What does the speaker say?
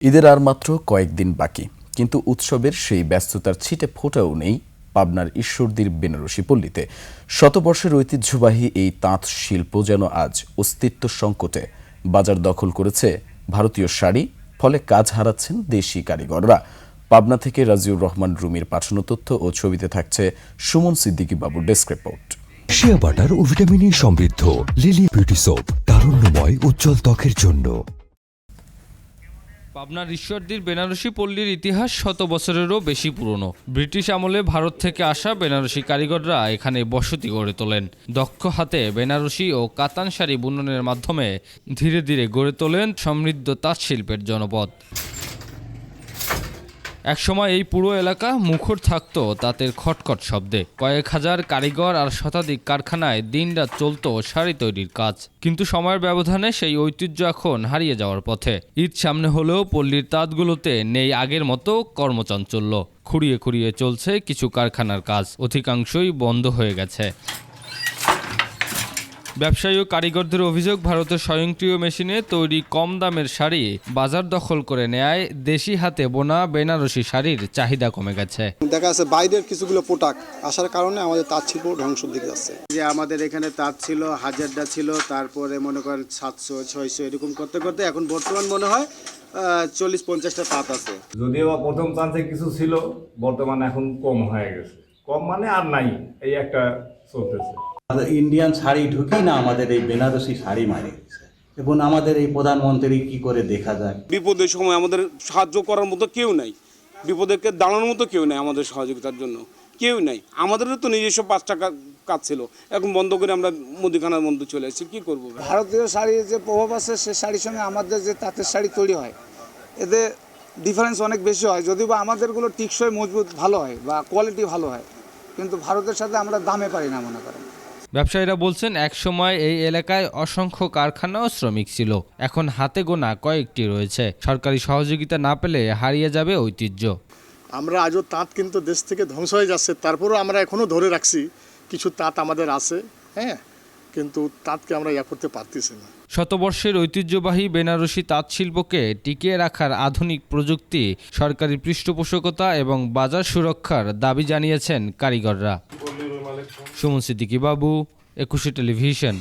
ঈদের আর মাত্র কয়েকদিন বাকি, কিন্তু উৎসবের সেই ব্যস্ততার ছিটে ফোঁটাও নেই পাবনার ঈশ্বরদীর বেনারসি পল্লীতে। শতবর্ষের ঐতিহ্যবাহী এই তাঁত শিল্প যেন আজ অস্তিত্ব সংকটে। বাজার দখল করেছে ভারতীয় শাড়ি, ফলে কাজ হারাচ্ছেন দেশি কারিগররা। পাবনা থেকে রাজিউর রহমান রুমির পাঠানো তথ্য ও ছবিতে থাকছে সুমন সিদ্দিকী বাবুর ডেস্ক রিপোর্ট। শিয়া বাটার ও ভিটামিন ই সমৃদ্ধ লিলি বিউটি সোপ, তারুণ্যময় উজ্জ্বল ত্বকের জন্য। পাবনার ঈশ্বরদীর বেনারসি পল্লীর ইতিহাস শত বছরেরও বেশি পুরনো। ব্রিটিশ আমলে ভারত থেকে আসা বেনারসি কারিগররা এখানে বসতি গড়ে তোলেন। দক্ষ হাতে বেনারসি ও কাতান শাড়ি বুননের মাধ্যমে ধীরে ধীরে গড়ে তোলেন সমৃদ্ধ তাঁত শিল্পের জনপদ। একসময় এই পুরো এলাকা মুখর থাকত তাঁতের খটখট শব্দে। কয়েক হাজার কারিগর আর শতাধিক কারখানায় দিনরাত চলত শাড়ি তৈরির কাজ। কিন্তু সময়ের ব্যবধানে সেই ঐতিহ্য এখন হারিয়ে যাওয়ার পথে। ঈদ সামনে হলেও পল্লীর তাঁতগুলোতে নেই আগের মতো কর্মচাঞ্চল্য। খুঁড়িয়ে খুঁড়িয়ে চলছে কিছু কারখানার কাজ, অধিকাংশই বন্ধ হয়ে গেছে। ব্যবসায়ী ও কারিগরদের অভিযোগ, ভারতের স্বয়ংক্রিয় মেশিনে তৈরি কম দামের শাড়ি বাজার দখল করে নেয় দেশি হাতে বোনা বেনারসি শাড়ির চাহিদা কমে গেছে। দেখা যাচ্ছে বাইরের কিছুগুলো প্রোডাক্ট আসার কারণে আমাদের তাঁত শিল্প ধ্বংসের দিকে যাচ্ছে। যে আমাদের এখানে তাঁত ছিল 1000টা ছিল, তারপরে মনে করেন 700 600 এরকম করতে করতে এখন বর্তমান মনে হয় 40-50টা তাঁত আছে। যদিও বা প্রথম চান্সে কিছু ছিল, বর্তমানে এখন কম হয়ে গেছে। কম মানে আর নাই, এই একটা চলতেছে। ইন্ডিয়ান শাড়ি ঢুকেই না আমাদের এই বেনারসি শাড়ি মারে গেছে। এবং আমাদের এই প্রধানমন্ত্রী কি করে দেখা যায়। বিপদের সময় আমাদের সাহায্য করার মতো কেউ নাই, বিপদেরকে দাঁড়ানোর মতো কেউ নাই, আমাদের সহযোগিতার জন্য কেউ নাই। আমাদেরও তো নিজস্ব 5 টাকা কাজ ছিল, এখন বন্ধ করে আমরা মুদিখানার মধ্যে চলে এসেছি। কী করবো? ভারতীয় শাড়ির যে প্রভাব আছে সে শাড়ির সঙ্গে আমাদের যে তাঁতের শাড়ি তৈরি হয় এতে ডিফারেন্স অনেক বেশি হয়। যদিও বা আমাদেরগুলো টিকসই মজবুত ভালো হয় বা কোয়ালিটি ভালো হয়, কিন্তু ভারতের সাথে আমরা দামে পারি না মনে করেন। ব্যবসায়ীরা বলছেন, একসময় এই এলাকায় অসংখ্য কারখানা ও শ্রমিক ছিল, এখন হাতে গোনা কয়েকটি রয়েছে। সরকারি সহযোগিতা না পেলে হারিয়ে যাবে ঐতিহ্য। আমরা আজও তাঁত কিন্তু দেশ থেকে ধ্বংস হয়ে যাচ্ছে, তারপরেও আমরা এখনও ধরে রাখছি কিছু তাঁত আমাদের আছে, হ্যাঁ, কিন্তু তাঁতকে আমরা করতে পারতেছি না। শতবর্ষের ঐতিহ্যবাহী বেনারসি তাঁত শিল্পকে টিকিয়ে রাখার আধুনিক প্রযুক্তি, সরকারি পৃষ্ঠপোষকতা এবং বাজার সুরক্ষার দাবি জানিয়েছেন কারিগররা। সুমন সিদ্দিকী বাবু, 21 টেলিভিশন।